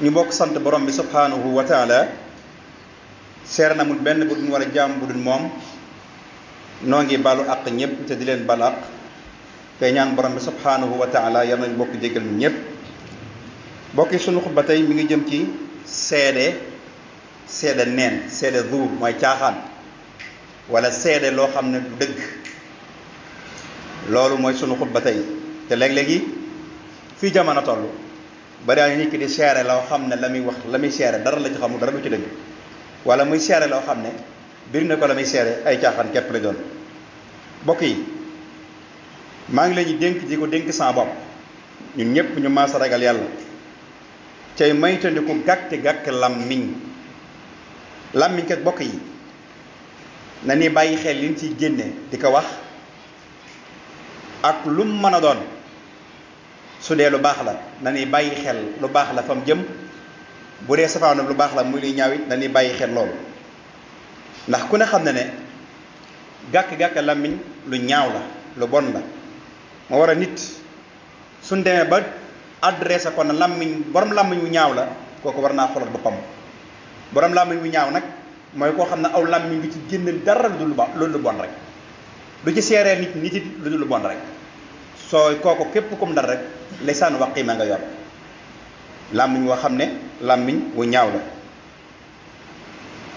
ñu bokk sant borom bi subhanahu wa taala seer na mul benn bu duñ war a jaam bu dul moom noo ngi balu àq ñëpp te di leen bal àq tey ñaan borom bi subhanahu wa taala yar nañ bokk jéggal ñu ñëpp bokki sunu xutba tey mi ngi jëm ci seede neen seede zuur mooy caaxaan wala seede loo xam ne du dëgg loolu mooy sunu xutba tey te léeg-léegi fii jamono toll bari na nit ki di seere loo xam ne la muy wax la muy seere dara la ci xamul dara du ci dëgg wala muy seere loo xam ne bir na ko la muy seere ay caaxaan képp la doon bokk yi maa ngi leen di dénk di ko dénk sama bopp ñun ñëpp ñu maasa ragal yàlla cay maytandiku gàkk làmmiñ kat bokk yi na ni bàyyi xel liñ ciy génne di ko wax ak lu mu mën a doon su dee lu baax la na ni bàyyi xel lu baax la fa mu jëm bu dee safaanu lu baax la muy luy ñaawit na ni bàyyi xel loolu ndax ku ne xam ne ne gàkk làmmiñ lu ñaaw la lu bon la moo war a nit suñ demee ba adressé ko na làmmiñ borom làmmiñ wu ñaaw la kooku war naa xoolal boppam borom làmmiñ wu ñaaw nag mooy koo xam ne aw làmmiñ du ci génn dara lu lu bon rek du ci seeree nit it lu bon rek soo kooku képp kum dal rek lisaan waqima nga yor làmmiñ woo xam ne làmmiñ wu ñaaw la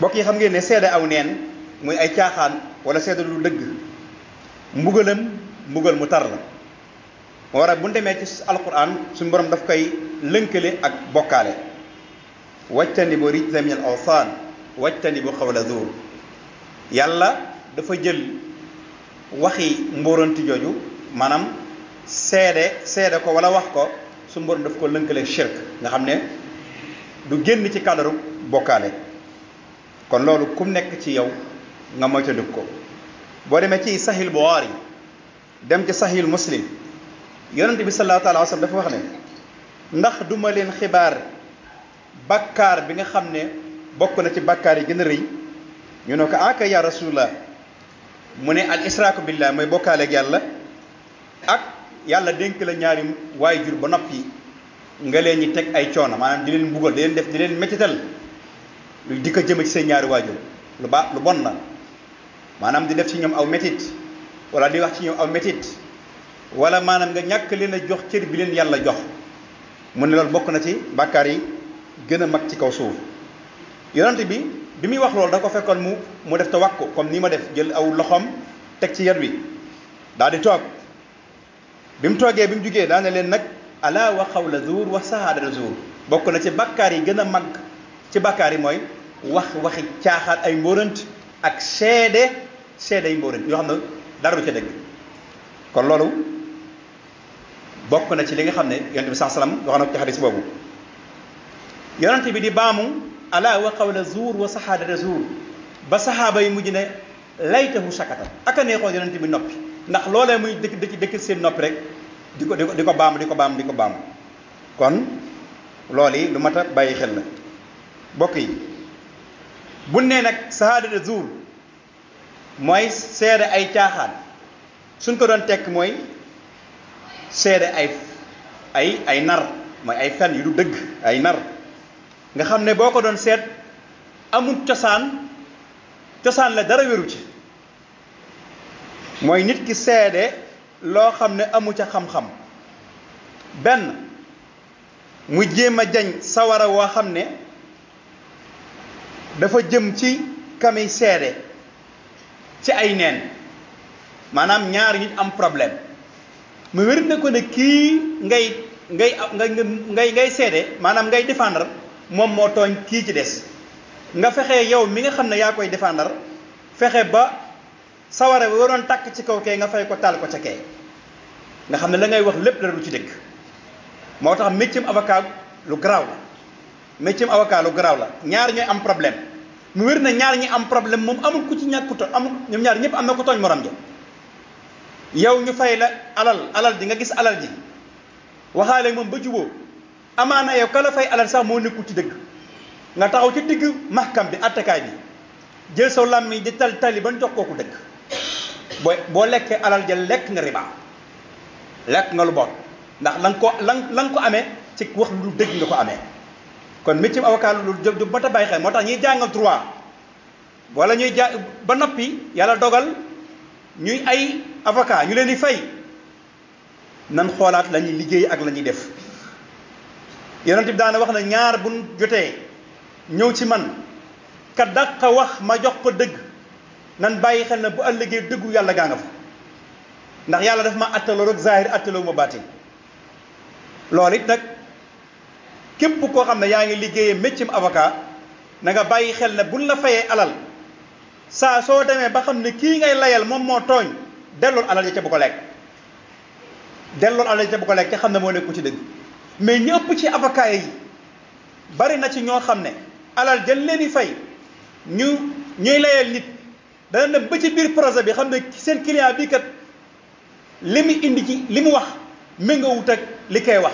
bokk yi xam ngeen ne seede aw neen muy ay caaxaan wala seede lu dëgg mbugal mu tar la moo war a bu ñu demee ci alquran suñu borom daf koy lënkale ak bokkaale wajtanibu rijza min al awsaan wajtanibu xawla zuur yàlla dafa jël waxi mbóoranti jooju maanaam seede ko wala wax ko suñu borom daf ko lënkale shirk nga xam ne du génn ci cadre bokkaale kon loolu kum nekk ci yow nga moytandiku ko boo demee ci sahih Bukhari dem ci sahih Muslim yonent bi sallallahu alayhi wa sallam dafa wax ne ndax duma leen xibaar bakkaar bi nga xam ne bokk na ci bakkaar yi gën a rëy ñu ne ko aka ya rasulullah mu ne al israaku billah mooy bokkaaleeg yàlla ak yàlla dénk la ñaari waajur ba noppi nga leen ñi teg ay coono maanaam di leen mbugal di leen mettital di ko jëme ci seen ñaari waajur lu bon la maanaam di def ci ñoom aw métit wala di wax ci ñoom aw métit wala maanaam nga ñàkk leen a jox cër bi leen yàlla jox mu ne loolu bokk na ci bàkkaar yi gën a mag ci kaw suuf yonent bi muy wax loolu da ko fekkoon mu def tawakku comme ni ma def jël aw loxoom teg ci yar wi daal di toog bi mu toogee bi mu jugee daane leen nag ala wa xawla zuur wa sahaadata zuur bokk na ci bàkkaar yi gën a mag ci bàkkaar yi mooy waxi caaxaan ay mbóorant ak seede ay mbóorant yoo xam ne dara du ca dëgg kon loolu bokk na ci li nga xam ne yonent bi sallallahu alayhi wasallam wax na ko ci xadis boobu yonent bi di baamu ala wa qawla zuur wa sahaadata zuur ba saxaaba yi mujj ne laytahu sakata aka neexoon yonent bi noppi ndax loolee muy dëkk seen noppi rek di ko baam kon loolu yi lu mat a bàyyi xel la bokk yi bu nee nag sahaadata zuur mooy seede ay caaxaan suñ ko doon tekk mooy seede ay nar mooy ay fen yu du dëgg ay nar nga xam ne boo ko doon seet amul cosaan la dara wéru ci mooy nit ki seede loo xam ne amu ca xam-xam benn mu jéem a jañ sawara woo xam ne dafa jëm ci kami seede ci ay neen maanaam ñaar nit am problème mu wér na ko ne kii ngay seede maanaam ngay défendre moom moo tooñ kii ci des nga fexe yow mi nga xam ne yaa koy défendre fexe ba sawara bi waroon tàkk ci kaw kee nga fay ko taal ko ca kee nga xam ne la ngay wax lépp dara du ci dëgg moo tax métier avocat lu garaaw la ñaar ñooy am problème mu wér na ñaar ñi am problème moom amul ku ci ñàkk ku tooñ amul ñoom ñaar ñëpp am na ko tooñ morom ja yow ñu fay la alal ji nga gis alal ji waxaale moom ba juboo amaana yow ka la fay alal sax moo nekkul ci dëgg nga taxaw ci digg mahkam bi attekaay bi jël saw làmmiñ di tali ba jox kooku dëgg boo lekkee alal ja lekk nga riba lekk nga lu bon ndax la nga ko amee ci wax lu dëgg nga ko amee kon métier avocat lu ju mat a bàyyi xel moo tax ñuy jàng droit wala ñuy jàng ba noppi yàlla dogal ñuy ay avocat ñu leen di fay nan xoolaat la ñuy liggéey ak la ñuy def yonent bi daana wax na ñaar buñ jotee ñëw ci man ka dàq wax ma jox ko dëgg nan bàyyi xel na bu ëllëgee dëggu yàlla gaa nga fa ndax yàlla daf ma attaloo rek zahir attaloo ma baatin loolu it nag képp koo xam ne yaa ngi liggéeyee métier avocat na nga bàyyi xel ne buñ la fayee alal saa soo demee ba xam ne kii ngay layal moom moo tooñ dellool alal ja ca bu ko lekk dellool alal ja ca bu ko lekk te xam ne moo nekku ci dëgg mais ñu ëpp ci avocat yi bari na ci ñoo xam ne alal jël leen di fay ñuy layal nit dana dem ba ci biir projet bi xam ne seen client bii kat li mu indi ci li mu wax méngoowut ak li koy wax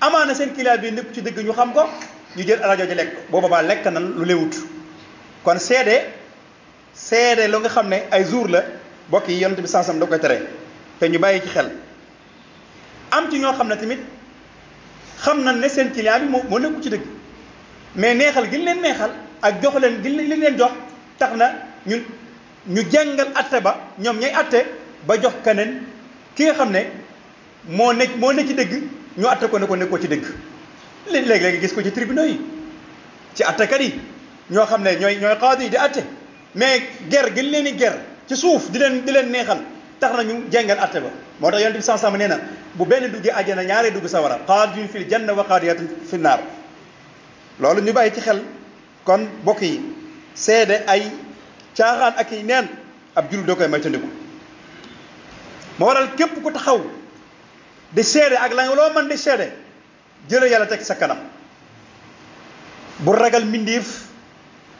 amaana seen client bi nekk ci dëgg ñu xam ko ñu jël alal jooju lekk booba baa lekk nan lu lewut kon seede lu nga xam ne ay jour la bokk yi yonent bi sansam da koy tere te ñu bàyyi ci xel am ci ñoo xam ne tamit xam nañ ne seen client bi moo nekku ci dëgg mais neexal gi leen neexal ak jox leen gi li leen jox tax na ñu jàngal atte ba ñoom ñay atte ba jox keneen ki nga xam ne moo ne ci dëgg ñu atte ko ne ko nekkoo ci dëgg léegi gis ko ci tribunaux yi ci attekat yi ñoo xam ne ñooy qaadi yi di atte mais ger gi leen di ger ci suuf di leen neexal tax na ñu jàngal atte ba moo tax yonent bi sansam nee na bu benn duggee àjjana ñaaree dugg sawara qaadiyun fil janna wa qaadiyatun fi naar loolu ñu bàyyi ci xel kon bokk yi seede ay caaxaan ak i neen ab jullit doo koy moytandiku moo waral képp ku taxaw di seede ak la nga loo mën di seede jële yàlla teg sa kanam bu ragal mbindiif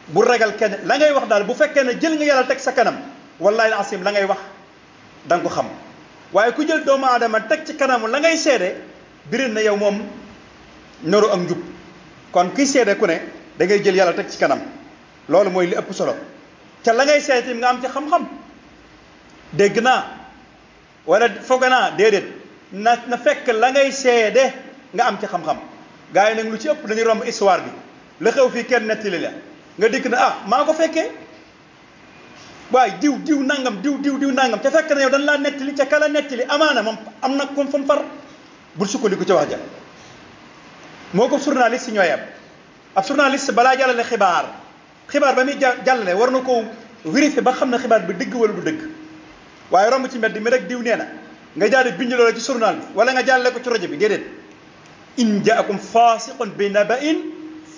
bu ragal kenn la ngay wax daal bu fekkee ne jël nga yàlla teg sa kanam wallahi asim la ngay wax da nga ko xam waaye ku jël doomu aadama teg ci kanamu la ngay seede birin na yow moom noru ak njub kon kuy seede ku ne da ngay jël yàlla teg ci kanam loolu mooy li ëpp solo ca la ngay seede tamit nga am ci xam-xam dégg naa wala foog naa déedéet na fekk la ngay seede nga am ci xam-xam gars yi nag lu ci ëpp dañuy romb histoire bi la xew fii kenn nettali la nga dikk na maa ko fekkee waaye diw nangam diw nangam ca fekk na yow dañ laa nettali ca kala nettali amaana moom am na comme fa mu far bul sukkandiku ca wax ja moo ko journaliste si ñooy ab journaliste balaa jàllale xibaar ba muy jàllale war na ko vérifier ba xam ne xibaar bi dëgg wala du dëgg waaye romb ci mbedd mi rek diw nee na nga jaade bind loola ci journal bi wala nga jàllale ko ci rajo bi déedéet in jaakum fasiqun bi naba'in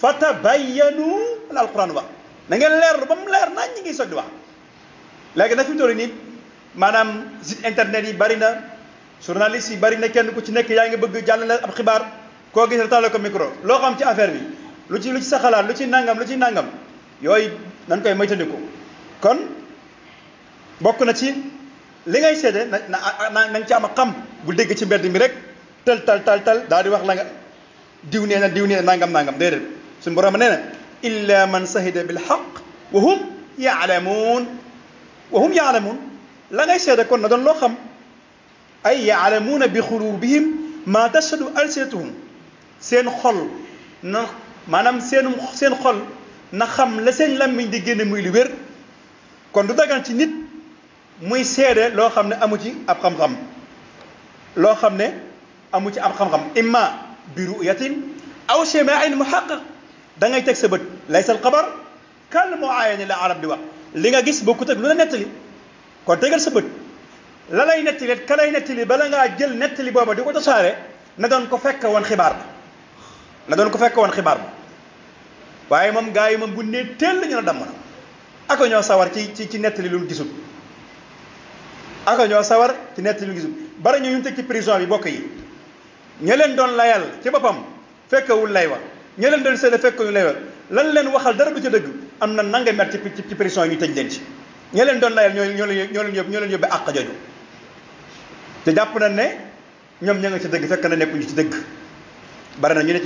fatabayyanu la alquran wax na ngeen leerlu ba mu leer nañ ñi ngi soog di wax léegi na fi mu toll nii maanaam site internet yi bari na journaliste yi bari na kenn ku ci nekk yaa ngi bëgg jàllale ab xibaar koo gis tàllal ko micro loo xam ci affaire bi lu ci sa xalaat lu ci nangam yooyu nañ koy moytandiku kon bokk na ci li ngay seede na nga ci am xam bu dégg ci mbedd mi rek tal daal di wax la nga diw nee na nangam déedéet suñu borom nee na illa man sahida bil haqq wa hum yaalamuun la ngay seede kon na doon loo xam ay yaalamuuna bi xulubihim ma tashhadu alsinatuhum seen xol na maanaam seen xol na xam la seen lammiñ di génne muy lu wér kon du dagan ci nit muy seede loo xam ne amu ci ab xam-xam imma bi ru'yatin aw shima'in muhaqqaq da ngay teg sa bët laysa al xabar kal muayani la arab di wax li nga gis bokkut ak lu la nettali kon tegal sa bët la lay nettali ka lay nettali bala ngaa jël nettali booba di ko tasaare na doon ko fekk woon xibaar ba waaye moom gars yi moom bu nee teel la ñu la damm na ako ñoo sawar ci nettali lu gisul bari ñu teg ci prison bi bokk yi ña leen doon layal ci boppam fekkewul lay wa ña leen doon seede fekkewul lay wa lan leen waxal dara du ca dëgg am na nangami at ci prison yi ñu tëj leen ci ña leen doon layal ñoo leen yóbbe àq jooju te jàpp na ne ñoom ña nga ci dëgg fekk na nekkuñu ci dëgg bari na ñu ne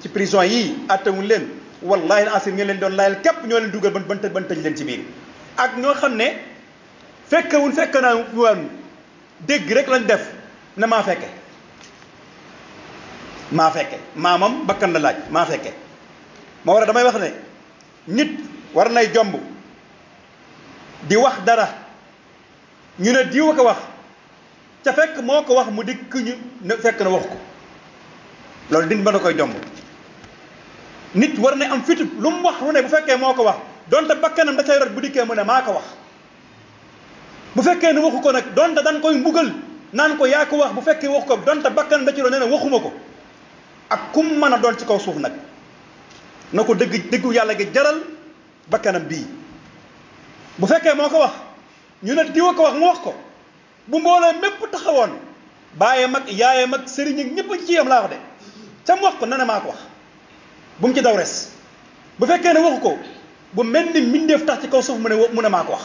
ci prison yii attewuñ leen wallahi asir ña leen doon layal képp ñoo leen dugal ban tëj leen ci biir ak ñoo xam ne fekk naa woon dégg rek lañ def ne maa fekke maamam bakkan la laaj maa fekke moo war a damay wax ne nit war nay jomb di wax dara ñu ne diw ko wax ca fekk moo ko wax mu dikk ñu ne fekk na wax ko loolu din mën a koy jomb nit war na am fitub lu mu wax lu ne bu fekkee moo ko wax donte bakkanam da cay rot bu dikkee mu ne maa ko wax bu fekkee ne waxu ko nag donte dañ koy mbugal naan ko yaa ko wax bu fekkee waxu ko donte bakkanam da ci rot nee na waxuma ko ak kum mën a doon ci kaw suuf nag na ko dëggu yàlla gi jaral bakkanam bii bu fekkee moo ko wax ñu ne diwa ko wax mu wax ko bu mboolee mépp taxawoon baayam ak yaayam ak sëriñ ak ñëpp ci yam laa wax de ca mu wax ko na ne maa ko wax bu mu ci daw res bu fekkee ne waxu ko bu mel ni mbindeef tax ci kaw suuf mu ne maa ko wax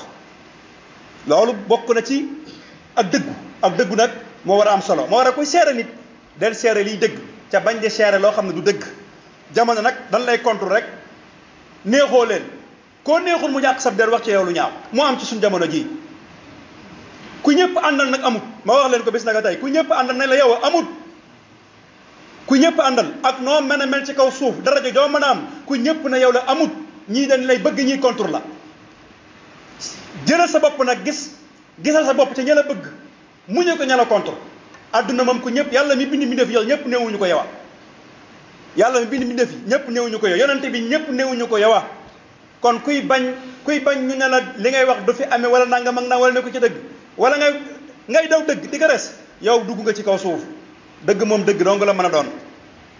loolu bokk na ci ak dëggu nag moo war a am solo moo war a koy seere nit del seere liy dëgg ca bañ de seere loo xam ne du dëgg jamono nag dañ lay contre rek neexoo leen koo neexul mu ñàkk sab der wax ci yow lu ñaaw moo am ci suñ jamono ji ku ñëpp àndal nag amut ma wax leen ko bis naka tey ku ñëpp àndal nag la yow amut ku ñëpp àndal ak noo mën a mel ci kaw suuf daraja joo mën a am ku ñëpp na yow la amut ñii dañ lay bëgg ñii contre la jëlal sa bopp nag gisal sa bopp ca ña la bëgg muñu ko ña la contre adduna moom ku ñëpp yàlla mi bind mbindeef yow ñëpp néewuñu ko yowa yàlla mi bind mbindeef yi ñëpp néewuñu ko yow yonente bi ñëpp néewuñu ko yowa kon kuy bañ ñu ne la li ngay wax du fi amee wala nangam ak nangam wala ne ko ci dëgg wala ngay daw dëgg di ko res yow dugg nga ci kaw suuf dëgg moom dëgg dong la mën a doon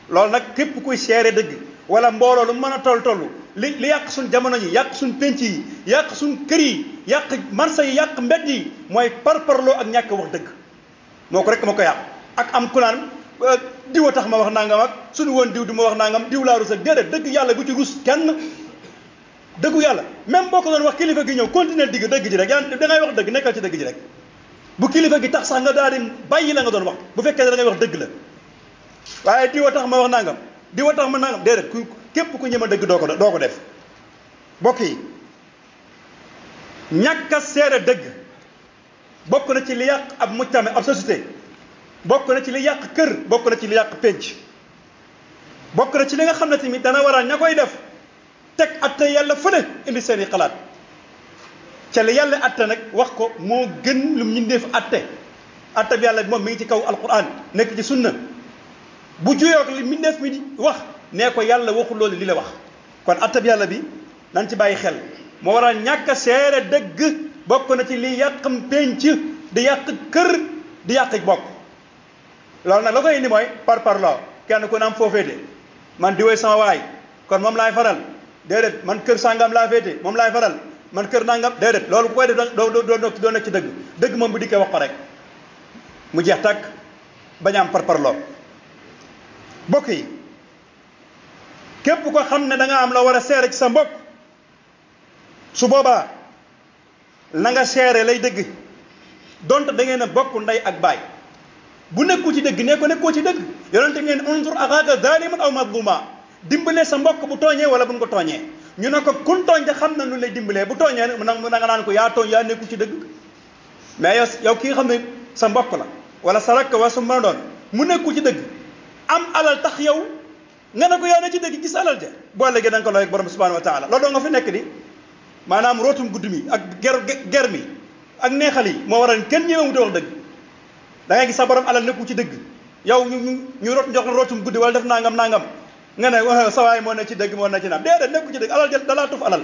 loolu nag képp kuy seere dëgg wala mbooloo lu mën a toll li yàq suñ jamono yi yàq suñ penc yi yàq suñ kër yi yàq marché yi yàq mbedd yi mooy parparloo ak ñàkk wax dëgg moo ko rek moo ko yàq ak am ku naan diw a tax ma wax nangam ak suñu woon diw du ma wax nangam diw laa rus ak déedéet dëgg yàlla bu ci rus kenn dëggu yàlla même boo ko doon wax kilifa gi ñëw continuer dëgg ji rek yaa da ngay wax dëgg nekkal ci dëgg ji rek bu kilifa gi tax sax nga daal di bàyyi la nga doon wax bu fekkee da ngay wax dëgg la waaye diwa tax ma wax nangam diwa tax ma nangam déedéet képp ku ñëma dëgg doo ko def bokk yi ñàkk a seere dëgg bokk na ci li yàq ab mujtama ab société bokk na ci li yàq kër bokk na ci li yàq pénc bokk na ci li nga xam ne tamit dana waral ña koy def teg atte yàlla fële indi seen i xalaat ca li yàlla atte nag wax ko moo gën lu mbindeef atte bi yàlla bi moom mi ngi ci kaw alquran nekk ci sunna bu juyoog li mbindeef mi di wax nee ko yàlla waxul loolu li la wax kon atte bi yàlla bi nañ ci bàyyi xel moo waral ñàkk a seere dëgg bokk na ci li yàqam pénc di yàq kër di yàq bokk loolu nag la koy indi mooy parloo kenn ku ne am foo féete man di woy sama waay kon moom laay faral déedéet man kër sàngam laa féete moom laay faral man kër nangam déedéet loolu ku koy def doo nekk ci dëgg moom bu dikkee wax ko rek mu jeex tàkk bañ a am parloo mbokk yi képp ko xam ne da nga am la war a seere ci sa mbokk su boobaa la nga seere lay dëgg donte da ngeen a bokk ndey ak baay bu nekku ci dëgg ne ko nekkoo ci dëgg yonente ngeen unzur axaaka zaliman aw mazluma dimbalee sa mbokk bu tooñee wala buñ ko tooñee ñu ne ko kun tooñ de xam na nu lay dimbalee bu tooñee na nga naan ko yaa tooñ yaa nekku ci dëgg mais yow ki nga xam ne sa mbokk la wala sa rakk wala su mën a doon mu nekku ci dëgg am alal tax yow nga ne ko yaa ne ci dëgg gis alal ja boo léegi da nga ko looy ak borom subhanahu wa taala loolu doo nga fi nekk di maanaam rootum gudd mi ak ger mi ak neexal yi moo waral kenn ñëwee wax dëgg da ngay gis sa borom alal nekku ci dëgg yow ñu jox la rootum guddi wala def nangam nga ne sawaay moo ne ci dëgg moo ne ci naam déedéet nekku ci dëgg alal jël dalaa tuf alal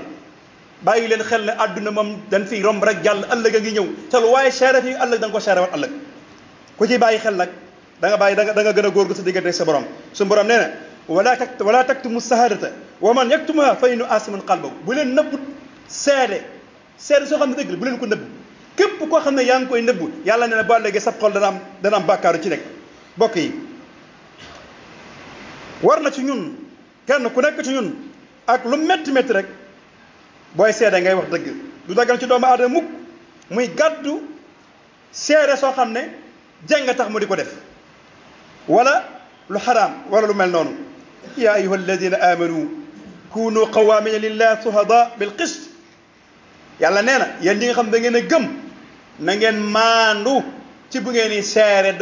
bàyyi leen xel ne àdduna moom dañ fiy romb rek jàll ëllëg a ngi ñëw te lu waaye seere fii ëllëg da nga ko seere wat ëllëg ku ci bàyyi xel nag da nga gën a góor gu sa diggante sa borom suñu borom nee na wala taktumu shahadata wa man yaktumuha fa innahu asimun qalbuhu bu leen nëbbu seede soo xam ne dëgg la bu leen ko nëbbu képp koo xam ne yaa ngi koy nëbbu yàlla nee na ba léegi sab xol dana am bàkkaaru ci nekk bokk yi war na ci ñun kenn ku nekk ci ñun ak lu métti rek booy seede ngay wax dëgg du dagal ci doomu aadama mukk muy gàddu seede soo xam ne jeng tax mu di ko def wala lu xaraam wala lu mel noonu ya ayuha alladina amanu kunu qawamina lillahi suhada bil qist yàlla nee na yéen ñi nga xam da ngeen a gëm na ngeen maandu ci bu ngeen di seere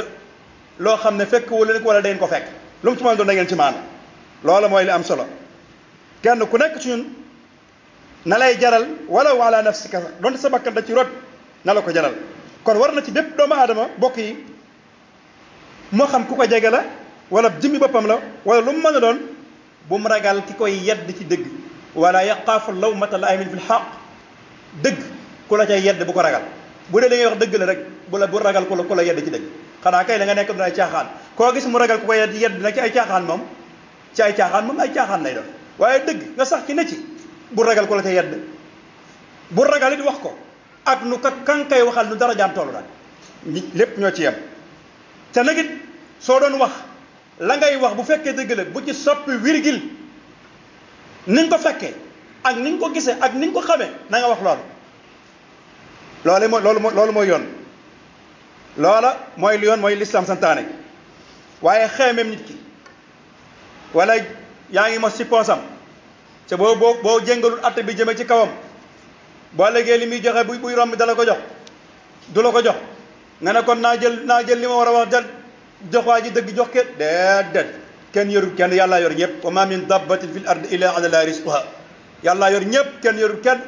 loo xam ne fekk wala leen ko wala dangeen ko fekk lu mu ci mën doon da ngeen ci maandu loola mooy li am solo kenn ku nekk ci ñun na lay jaral walaw ala nafsika donte sa bakkan da ci rot na la ko jaral kon war na ci bépp doomu aadama bokk yi moo xam ku ko jege la wala jëmmi boppam la wala lu mu mën a doon bu mu ragal ki koy yedd ci dëgg wala yaqaafu lawmata laa'imin fil haqq dëgg ku la cay yedd bu ko ragal bu dee da ngay wax dëgg la rek bu ragal ku la yedd ci dëgg xanaa kay da nga nekk duna ay caaxaan koo gis mu ragal ku ko yedd nag ci ay caaxaan moom ay caaxaan lay doon waaye dëgg nga sax ci ne ci bu ragal ku la ca yedd bu ragal it wax ko ak nu kan kay waxal nu dara jaam tollu nag lépp ñoo ci yem te nag it soo doon wax la ngay wax bu fekkee dëgg la bu ci soppi virgule ni nga ko fekkee ak ni nga ko gisee ak ni nga ko xamee na nga wax loolu mooy yoon loola mooy yoon mooy lislaam santaane waaye xeemeem nit ki wala yaa ngi mos ci poosam te boo jéngalul atte bi jëme ci kawam boo léegi li muy joxe buy romb dala ko jox du la ko jox nga ne kon naa jël li ma war a wax jox waa ji dëgg jox kenn déedéet kenn yorul kenn yàllaa yor ñëpp wa ma min dabbatin fil ardi illa ala llahi rizquha yàllaa yor ñëpp kenn yorul kenn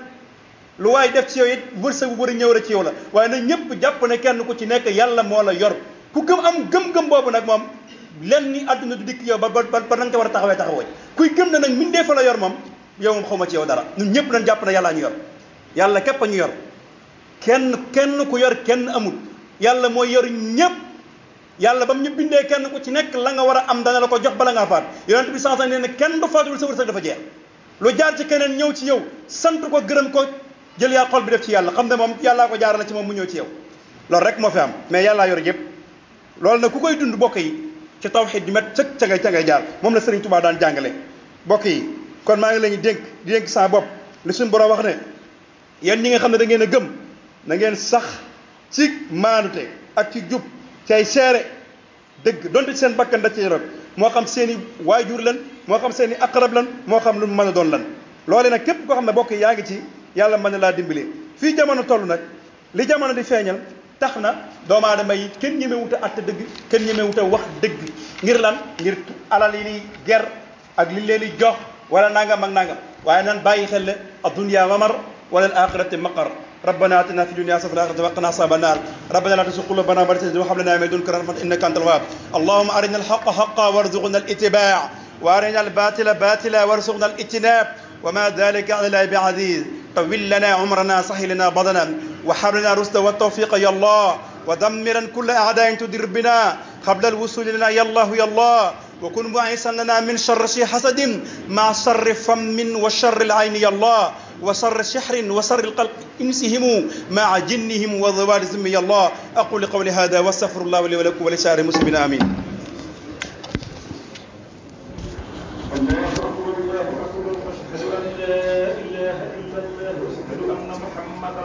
lu waay def ci yow it wërsëg bu bëri ñëw rek ci yow la waaye nag ñëpp jàpp ne kenn ku ci nekk yàlla moo la yor ku gëm boobu nag moom lenn ni àdduna du dikk yow ba na nga ko war a taxawee kuy gëm na nag min dee fa la yor moom yow moom xawma ci yow dara ñun ñëpp nañ jàpp ne yàllaa ñu yor yàlla képp a ñu yor kenn ku yor kenn amul yàlla mooy yor ñëpp yàlla ba mu ñu bindee kenn ku ci nekk la nga war a am dana la ko jox bala ngaa faat yonent bi sansa nee na kenn du faatuwul sa wërsëg dafa jeex lu jaar ci keneen ñëw ci yow sant ko gërëm ko jël yaa xol bi def ci yàlla xam ne moom yàllaa ko jaarale ci moom mu ñëw ci yow loolu rek moo fi am mais yàllaa yor yëpp loolu nag ku koy dund bokk yi ci tawxiid di met ca ngay jaar moom la Sëriñ Tuubaa daan jàngale bokk yi kon maa ngi la ñuy dénk sama bopp li suñu borom wax ne yéen ñi nga xam ne da ngeen a gëm na ngeen sax ci maanute ak ci jub cay seere dëgg donte ci seen bakkan da ci rot moo xam seen i waajur lan moo xam seen i aqrab lan moo xam lu mu mën a doon lan loole nag képp koo xam ne bokk yaa ngi ci yàlla mën na laa dimbali fii jamono toll nag li jamono di feeñal tax na doomu aadama yi kenn ñemewut a atte dëgg kenn ñemewut a wax dëgg ngir lan ngir alal yi ni ger ak li leen di jox wala nangam ak nangam waaye nan bàyyi xel ne ad-dunya mamar wala al-axirati maqar ربنا آتنا في الدنيا حسنة وفي الآخرة وقنا عذاب النار ربنا لا تزغ قلوبنا بعد إذ هديتنا وهب لنا من لدنك رحمة إنك أنت الوهاب اللهم أرنا الحق حقا وارزقنا الاتباع وأرنا الباطل باطلا وارزقنا الاجتناب وما ذلك على الله بعزيز طول لنا عمرنا سهل لنا بدنا وهب لنا الرشد والتوفيق يا الله ودمرا كل أعداء تدر بنا قبل الوصول لنا يا الله يا الله وكن باعثا لنا من شر حسد مع شر فم وشر العين يا الله وشر سحر وشر القلب انسهم مع جنهم وضوارزهم يا الله اقول قولي هذا واستغفر الله لي ولكم ولسائر المسلمين امين. الله اكبر الله اكبر اشهد ان لا اله الا الله واشهد ان محمدا